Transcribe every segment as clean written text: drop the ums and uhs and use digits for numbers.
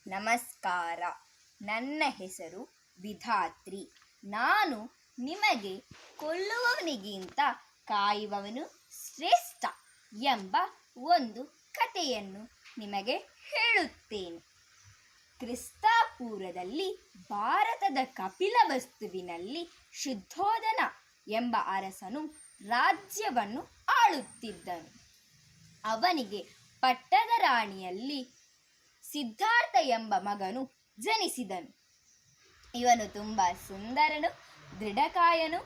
ನಮಸ್ಕಾರ. ನನ್ನ ಹೆಸರು ವಿಧಾತ್ರಿ. ನಾನು ನಿಮಗೆ ಕೊಲ್ಲುವವನಿಗಿಂತ ಕಾಯುವವನು ಶ್ರೇಷ್ಠ ಎಂಬ ಒಂದು ಕಥೆಯನ್ನು ನಿಮಗೆ ಹೇಳುತ್ತೇನೆ. ಕ್ರಿಸ್ತಪೂರ್ವದಲ್ಲಿ ಭಾರತದ ಕಪಿಲವಸ್ತುವಿನಲ್ಲಿ ಶುದ್ಧೋಧನ ಎಂಬ ಅರಸನು ರಾಜ್ಯವನ್ನು ಆಳುತ್ತಿದ್ದನು. ಅವನಿಗೆ ಪಟ್ಟದ ರಾಣಿಯಲ್ಲಿ ಸಿದ್ಧಾರ್ಥ ಎಂಬ ಮಗನು ಜನಿಸಿದನು. ಇವನು ತುಂಬ ಸುಂದರನು, ದೃಢಕಾಯನು,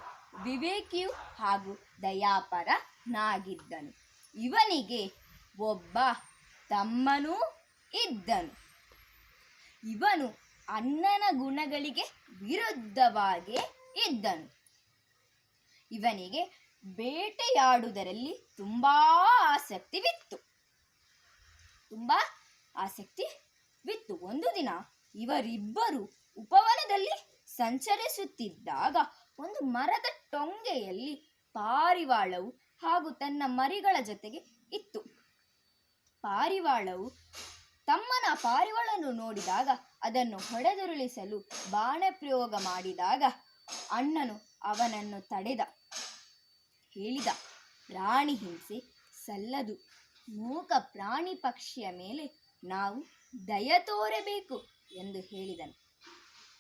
ವಿವೇಕಿಯು ಹಾಗೂ ದಯಾಪರನಾಗಿದ್ದನು. ಇವನಿಗೆ ಒಬ್ಬ ತಮ್ಮನೂ ಇದ್ದನು. ಇವನು ಅಣ್ಣನ ಗುಣಗಳಿಗೆ ವಿರುದ್ಧವಾಗೇ ಇದ್ದನು. ಇವನಿಗೆ ಬೇಟೆಯಾಡುವುದರಲ್ಲಿ ತುಂಬ ಆಸಕ್ತಿವಿತ್ತು. ಒಂದು ದಿನ ಇವರಿಬ್ಬರು ಉಪವನದಲ್ಲಿ ಸಂಚರಿಸುತ್ತಿದ್ದಾಗ ಒಂದು ಮರದ ಟೊಂಗೆಯಲ್ಲಿ ಪಾರಿವಾಳವು ಹಾಗೂ ತನ್ನ ಮರಿಗಳ ಜೊತೆಗೆ ಇತ್ತು. ಪಾರಿವಾಳವು ತಮ್ಮನ ಪಾರಿವಾಳನ್ನು ನೋಡಿದಾಗ ಅದನ್ನು ಹೊಡೆದುರುಳಿಸಲು ಬಾಣ ಪ್ರಯೋಗ ಮಾಡಿದಾಗ ಅಣ್ಣನು ಅವನನ್ನು ತಡೆದ. ಹೇಳಿದ, ಪ್ರಾಣಿ ಹಿಂಸೆ ಸಲ್ಲದು. ಮೂಕ ಪ್ರಾಣಿ ಪಕ್ಷಿಯ ಮೇಲೆ ನಾವು ದಯ ತೋರಬೇಕು ಎಂದು ಹೇಳಿದನು.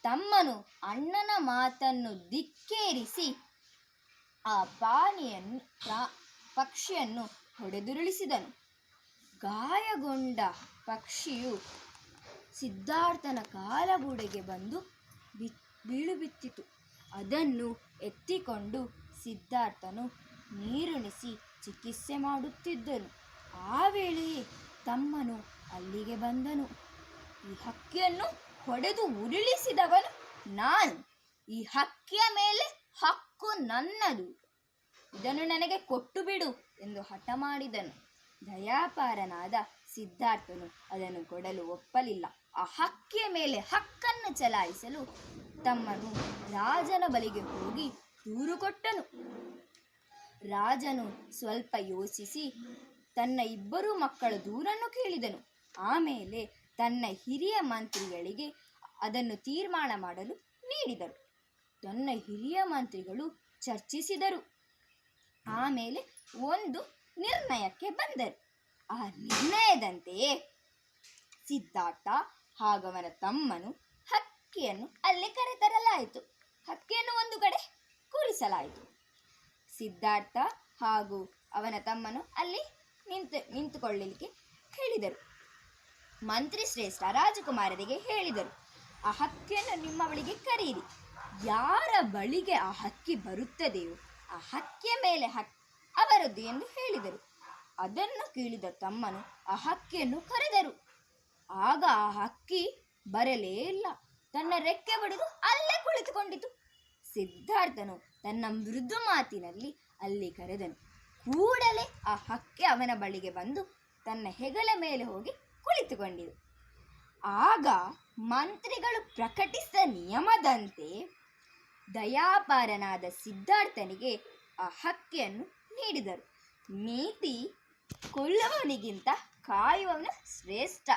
ತಮ್ಮನು ಅಣ್ಣನ ಮಾತನ್ನು ಧಿಕ್ಕೇರಿಸಿ ಆ ಪಕ್ಷಿಯನ್ನು ಹೊಡೆದುರುಳಿಸಿದನು. ಗಾಯಗೊಂಡ ಪಕ್ಷಿಯು ಸಿದ್ಧಾರ್ಥನ ಕಾಲಬುಡೆಗೆ ಬಂದು ಬೀಳುಬಿತ್ತಿತು. ಅದನ್ನು ಎತ್ತಿಕೊಂಡು ಸಿದ್ಧಾರ್ಥನು ನೀರುಣಿಸಿ ಚಿಕಿತ್ಸೆ ಮಾಡುತ್ತಿದ್ದನು. ಆ ವೇಳೆಯೇ ತಮ್ಮನು ಅಲ್ಲಿಗೆ ಬಂದನು. ಈ ಹಕ್ಕಿಯನ್ನು ಹೊಡೆದು ಉರುಳಿಸಿದವನು ನಾನು. ಈ ಹಕ್ಕಿಯ ಮೇಲೆ ಹಕ್ಕು ನನ್ನದು. ಇದನ್ನು ನನಗೆ ಕೊಟ್ಟು ಬಿಡು ಎಂದು ಹಠ ಮಾಡಿದನು. ದಯಾಪಾರನಾದ ಸಿದ್ಧಾರ್ಥನು ಅದನ್ನು ಕೊಡಲು ಒಪ್ಪಲಿಲ್ಲ. ಆ ಹಕ್ಕಿಯ ಮೇಲೆ ಹಕ್ಕನ್ನು ಚಲಾಯಿಸಲು ತಮ್ಮನು ರಾಜನ ಬಳಿಗೆ ಹೋಗಿ ದೂರು ಕೊಟ್ಟನು. ರಾಜನು ಸ್ವಲ್ಪ ಯೋಚಿಸಿ ತನ್ನ ಇಬ್ಬರು ಮಕ್ಕಳ ದೂರನ್ನು ಕೇಳಿದನು. ಆಮೇಲೆ ತನ್ನ ಹಿರಿಯ ಮಂತ್ರಿಗಳಿಗೆ ಅದನ್ನು ತೀರ್ಮಾನ ಮಾಡಲು ನೀಡಿದರು. ತನ್ನ ಹಿರಿಯ ಮಂತ್ರಿಗಳು ಚರ್ಚಿಸಿದರು. ಆಮೇಲೆ ಒಂದು ನಿರ್ಣಯಕ್ಕೆ ಬಂದರು. ಆ ನಿರ್ಣಯದಂತೆಯೇ ಸಿದ್ಧಾರ್ಥ ಹಾಗೂ ಅವನ ತಮ್ಮನು ಹಕ್ಕಿಯನ್ನು ಅಲ್ಲಿ ಕರೆತರಲಾಯಿತು. ಹಕ್ಕಿಯನ್ನು ಒಂದು ಕಡೆ ಕೂರಿಸಲಾಯಿತು. ಸಿದ್ಧಾರ್ಥ ಹಾಗೂ ಅವನ ತಮ್ಮನು ಅಲ್ಲಿ ನಿಂತುಕೊಳ್ಳಲಿಕ್ಕೆ ಹೇಳಿದರು. ಮಂತ್ರಿ ಶ್ರೇಷ್ಠ ರಾಜಕುಮಾರರಿಗೆ ಹೇಳಿದರು, ಆ ಹಕ್ಕಿಯನ್ನು ನಿಮ್ಮ ಬಳಿಗೆ ಕರೆಯಿರಿ. ಯಾರ ಬಳಿಗೆ ಆ ಹಕ್ಕಿ ಬರುತ್ತದೆಯೋ ಆ ಹಕ್ಕಿಯ ಮೇಲೆ ಅವರದ್ದು ಎಂದು ಹೇಳಿದರು. ಅದನ್ನು ಕೇಳಿದ ತಮ್ಮನು ಆ ಹಕ್ಕಿಯನ್ನು ಕರೆದರು. ಆಗ ಆ ಹಕ್ಕಿ ಬರಲೇ ಇಲ್ಲ. ತನ್ನ ರೆಕ್ಕೆ ಬಡಿದು ಅಲ್ಲೇ ಕುಳಿತುಕೊಂಡಿತು. ಸಿದ್ಧಾರ್ಥನು ತನ್ನ ಮೃದು ಮಾತಿನಲ್ಲಿ ಅಲ್ಲಿ ಕರೆದನು. ಕೂಡಲೇ ಆ ಹಕ್ಕಿ ಅವನ ಬಳಿಗೆ ಬಂದು ತನ್ನ ಹೆಗಲ ಮೇಲೆ ಹೋಗಿ ಕುಳಿತುಕೊಂಡಿತು. ಆಗ ಮಂತ್ರಿಗಳು ಪ್ರಕಟಿಸಿದ ನಿಯಮದಂತೆ ದಯಾಪಾರನಾದ ಸಿದ್ಧಾರ್ಥನಿಗೆ ಆ ಹಕ್ಕಿಯನ್ನು ನೀಡಿದರು. ನೀತಿ, ಕೊಲ್ಲುವವನಿಗಿಂತ ಕಾಯುವವನು ಶ್ರೇಷ್ಠ